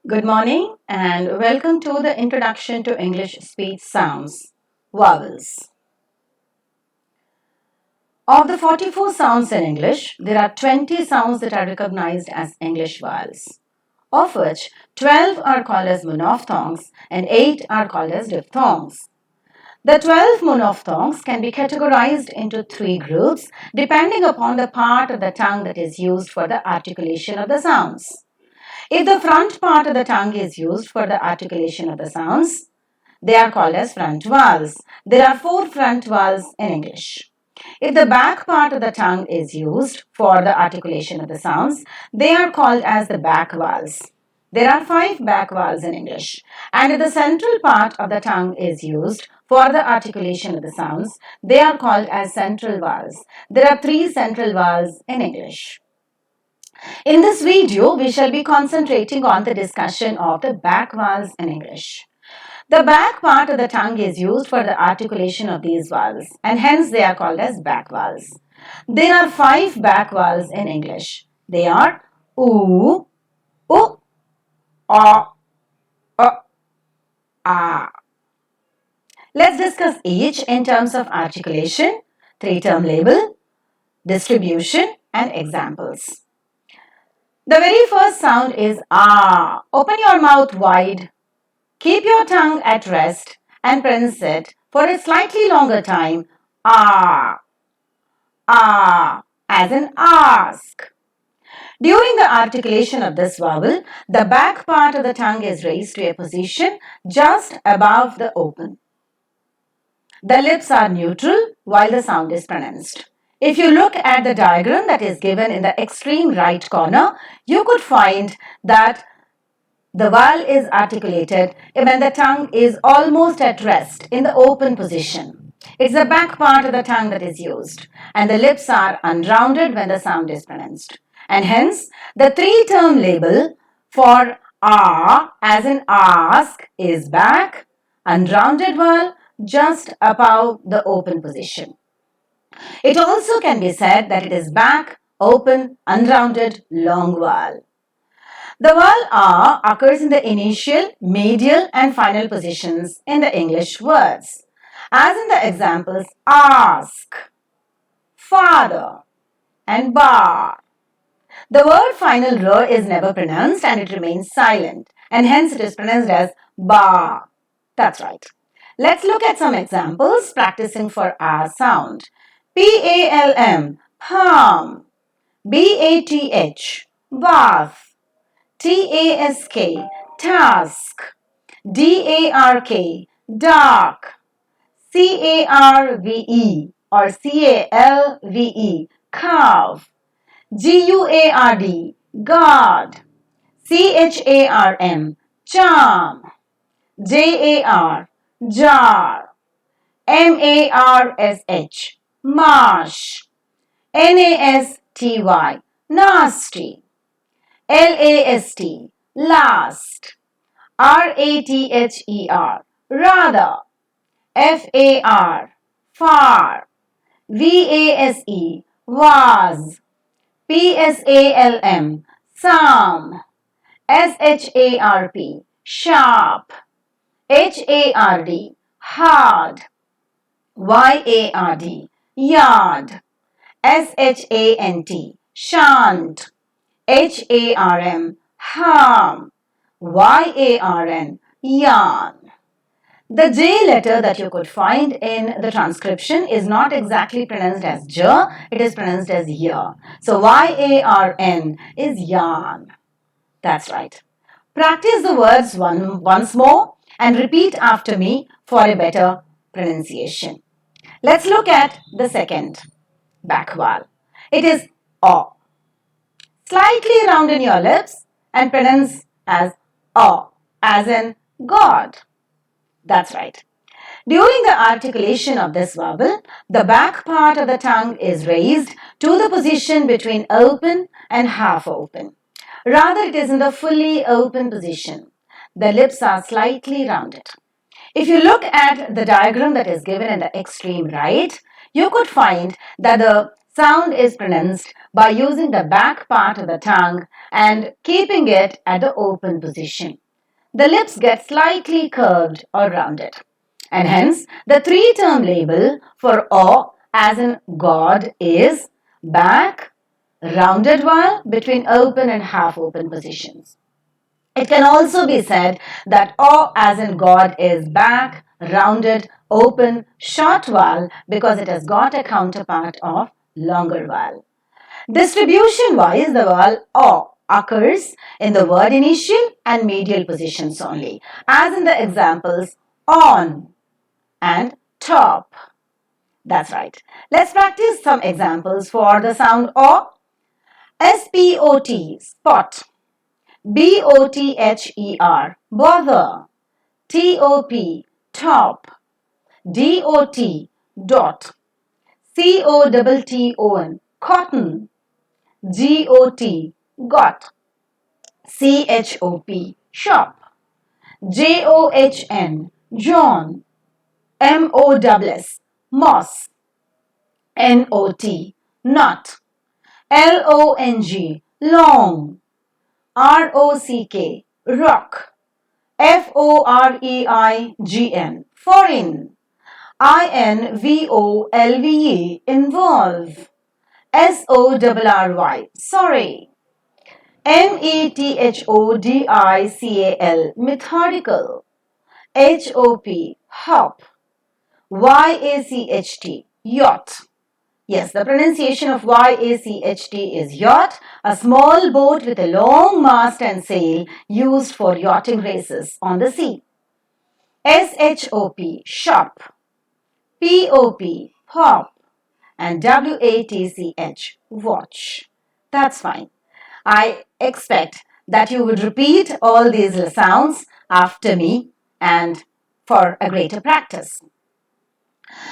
Good morning and welcome to the Introduction to English Speech Sounds, Vowels. Of the 44 sounds in English, there are 20 sounds that are recognized as English vowels, of which 12 are called as monophthongs and 8 are called as diphthongs. The 12 monophthongs can be categorized into three groups depending upon the part of the tongue that is used for the articulation of the sounds. If the front part of the tongue is used for the articulation of the sounds, they are called as front vowels. There are four front vowels in English. If the back part of the tongue is used for the articulation of the sounds, they are called as the back vowels. There are five back vowels in English. And if the central part of the tongue is used for the articulation of the sounds, they are called as central vowels. There are three central vowels in English. In this video, we shall be concentrating on the discussion of the back vowels in English. The back part of the tongue is used for the articulation of these vowels and hence they are called as back vowels. There are five back vowels in English. They are oo, u, a, a. Let's discuss each in terms of articulation, three-term label, distribution and examples. The very first sound is ah. Open your mouth wide. Keep your tongue at rest and pronounce it for a slightly longer time. Ah, ah, as in ask. During the articulation of this vowel, the back part of the tongue is raised to a position just above the open. The lips are neutral while the sound is pronounced. If you look at the diagram that is given in the extreme right corner, you could find that the vowel is articulated when the tongue is almost at rest in the open position. It's the back part of the tongue that is used, and the lips are unrounded when the sound is pronounced. And hence, the three-term label for ah, as in ask, is back, unrounded vowel, just above the open position. It also can be said that it is back, open, unrounded, long vowel. The vowel ah occurs in the initial, medial and final positions in the English words, as in the examples ask, father and bar. The word final r is never pronounced and it remains silent and hence it is pronounced as bar. That's right. Let's look at some examples practicing for ah sound. Palm, palm. Bath, bath. Task, task. Dark, dark. Carve or calve, carve. Guard, guard. Charm, charm. Jar, jar. Marsh, marsh. Nasty, nasty. Last, last. Rather, rather. Far. Was. Psalm. Sharp. Hard. Yard. Shant. Harm. Yarn. The J letter that you could find in the transcription is not exactly pronounced as J, it is pronounced as Y. So YARN is yarn. That's right. Practice the words once more and repeat after me for a better pronunciation. Let's look at the second back vowel. It is O. Slightly round your lips and pronounce as O, as in God. That's right. During the articulation of this vowel, the back part of the tongue is raised to the position between open and half open. Rather, it is in the fully open position. The lips are slightly rounded. If you look at the diagram that is given in the extreme right, you could find that the sound is pronounced by using the back part of the tongue and keeping it at the open position. The lips get slightly curved or rounded. And hence, the three-term label for O as in God is back, rounded vowel between open and half open positions. It can also be said that O as in God is back, rounded, open, short vowel because it has got a counterpart of longer vowel. Distribution-wise, the vowel O occurs in the word initial and medial positions only, as in the examples on and top. That's right. Let's practice some examples for the sound O. S-P-O-T, spot. B-O-T-H-E-R, bother. T-O-P, top. D-O-T, dot. C-O-T-T-O-N, cotton. G-O-T, got. C-H-O-P, shop. J-O-H-N, John. M-O-S-S, moss. N-O-T, not. L-O-N-G, long. R-O-C-K, rock. F-O-R-E-I-G-N, foreign. I-N-V-O-L-V-E, involve. S-O-R-R-Y, sorry. M-E-T-H-O-D-I-C-A-L, methodical. H-O-P, hop. Y-A-C-H-T, yacht. Yes, the pronunciation of Y-A-C-H-T is yacht, a small boat with a long mast and sail used for yachting races on the sea. S-H-O-P, shop. P-O-P, pop. And W-A-T-C-H, watch. That's fine. I expect that you would repeat all these sounds after me and for a greater practice.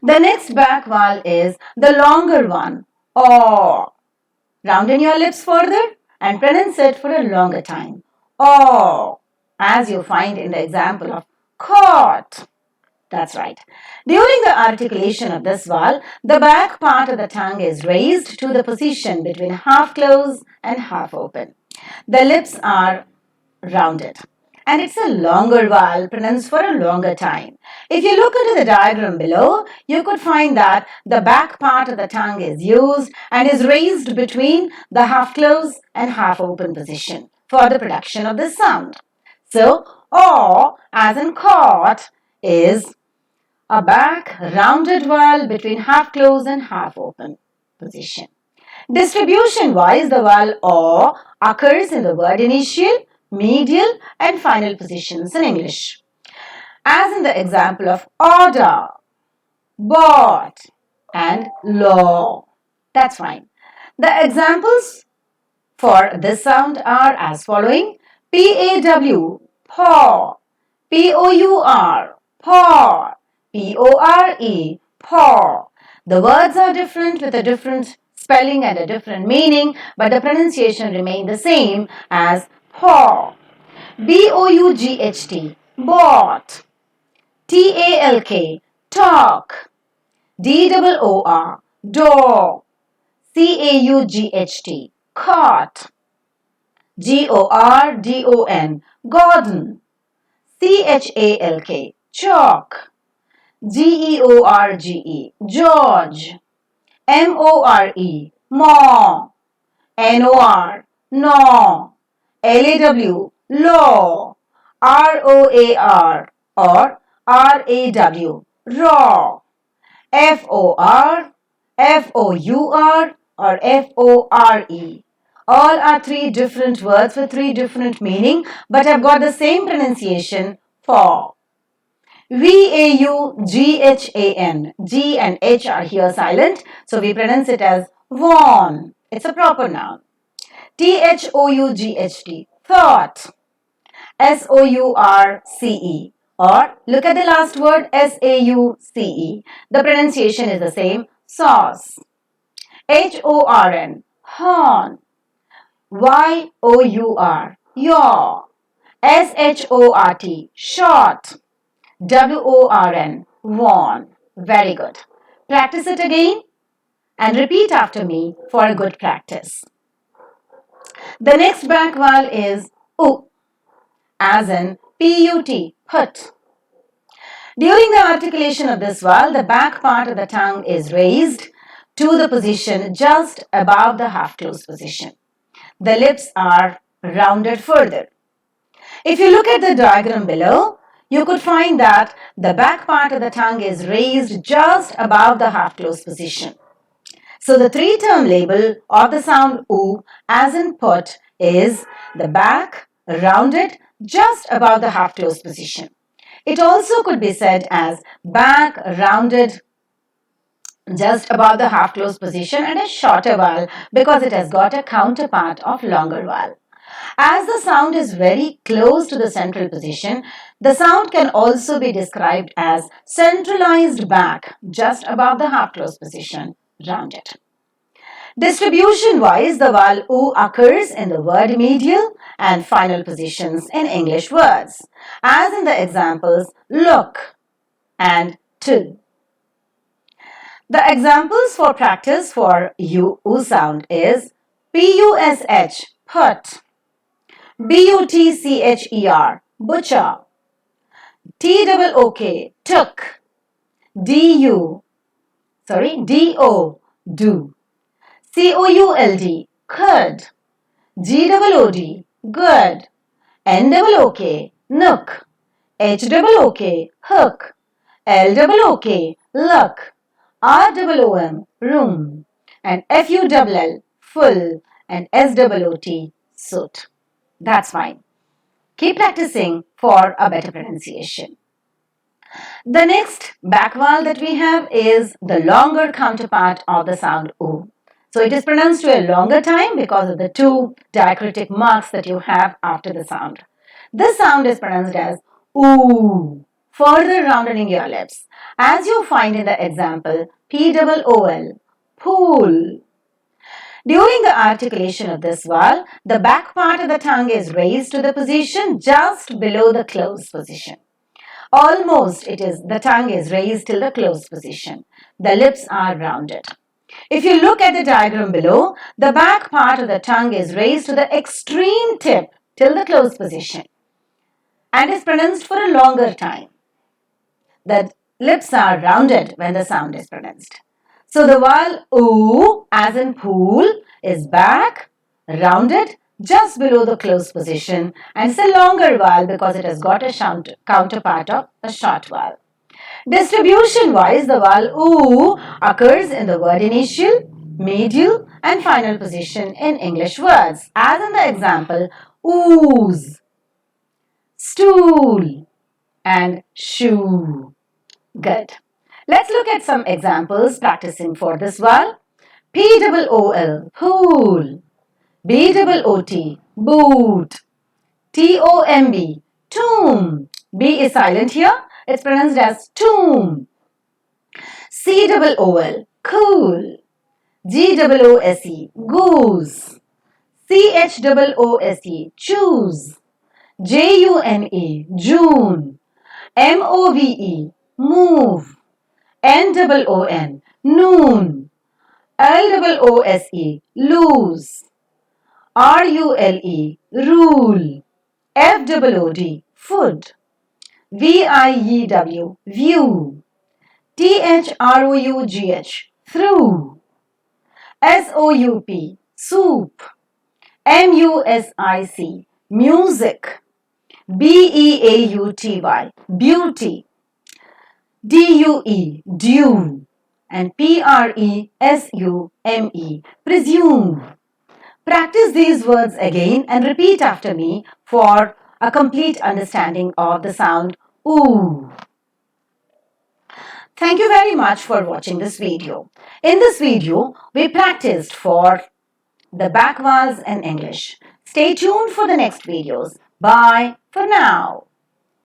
The next back vowel is the longer one, O. Round in your lips further and pronounce it for a longer time. O, as you find in the example of caught. That's right. During the articulation of this vowel, the back part of the tongue is raised to the position between half closed and half open. The lips are rounded. And it's a longer vowel pronounced for a longer time. If you look into the diagram below, you could find that the back part of the tongue is used and is raised between the half closed and half open position for the production of this sound. So, O as in caught is a back rounded vowel between half closed and half open position. Distribution-wise, the vowel O occurs in the word initial, medial and final positions in English. As in the example of order, bought and law. That's fine. The examples for this sound are as following. P-A-W, paw. P-O-U-R, paw. P-O-R-E, paw. The words are different with a different spelling and a different meaning, but the pronunciation remains the same as paw. B-O-U-G-H-T, bought. T-A-L-K, talk. D-O-O-R, door. C-A-U-G-H-T, caught. G-O-R-D-O-N, garden. C-H-A-L-K, chalk. G-E-O-R-G-E, George. M-O-R-E, more. N-O-R, no. L-A-W, law. R-O-A-R or R-A-W, raw. F-O-R, F-O-U-R or F-O-R-E. All are three different words with three different meaning, but have got the same pronunciation for. V-A-U-G-H-A-N. G and H are here silent, so we pronounce it as Vaughan. It's a proper noun. T-H-O-U-G-H-T. Thought. S-O-U-R-C-E. Or look at the last word, S-A-U-C-E. The pronunciation is the same, sauce. H-O-R-N. Horn. Y-O-U-R. Yaw. S-H-O-R-T. Short. W-O-R-N, worn. Very good. Practice it again and repeat after me for a good practice. The next back vowel is U, as in P-U-T, put. During the articulation of this vowel, the back part of the tongue is raised to the position just above the half-closed position. The lips are rounded further. If you look at the diagram below, you could find that the back part of the tongue is raised just above the half-closed position. So the three-term label of the sound oo as in put is the back rounded just above the half-closed position. It also could be said as back rounded just above the half-closed position and a shorter vowel because it has got a counterpart of longer vowel. As the sound is very close to the central position, the sound can also be described as centralized back just above the half-closed position, rounded. Distribution-wise, the vowel oo occurs in the word medial and final positions in English words, as in the examples look and to. The examples for practice for U sound is P-U-S-H, put, B-U-T-C-H-E-R, butcher, T-O-O-K, took, D-O, do, C-O-U-L-D, could, G-O-O-D, good, N-O-O-K, nook, H-O-O-K, hook, L-O-O-K, look, R-O-O-M, room, and F-U-L-L, full, and S-O-O-T, suit. That's fine. Keep practicing for a better pronunciation. The next back vowel that we have is the longer counterpart of the sound oo. So it is pronounced to a longer time because of the two diacritic marks that you have after the sound. This sound is pronounced as oo, further rounding your lips, as you find in the example P-O-O-L, pool. During the articulation of this vowel, the back part of the tongue is raised to the position just below the closed position. Almost the tongue is raised till the closed position. The lips are rounded. If you look at the diagram below, the back part of the tongue is raised to the extreme tip till the closed position and is pronounced for a longer time. The lips are rounded when the sound is pronounced. So the vowel oo, as in pool, is back, rounded, just below the closed position, and it's a longer vowel because it has got a counterpart of a short vowel. Distribution-wise, the vowel oo occurs in the word initial, medial, and final position in English words, as in the example ooze, stool, and shoe. Good. Let's look at some examples practicing for this vowel. P-O-O-L, pool. B-O-O-T, boot. T-O-M-B, tomb. B is silent here. It's pronounced as tomb. C-O-O-L, cool. G-O-O-S-E, goose. C-H-O-O-S-E, choose. J-U-N-E, June. M-O-V-E, move. N-O-O-N, noon. L-O-O-S-E, lose. R-U-L-E, rule. F-O-O-D, food. V-I-E-W, view. T-H-R-O-U-G-H, through. S-O-U-P, soup. M-U-S-I-C, music. B-E-A-U-T-Y, beauty. D-U-E, due. And P-R-E-S-U-M-E, presume. Practice these words again and repeat after me for a complete understanding of the sound oo. Thank you very much for watching this video. In this video, we practiced for the back vowels in English. Stay tuned for the next videos. Bye for now.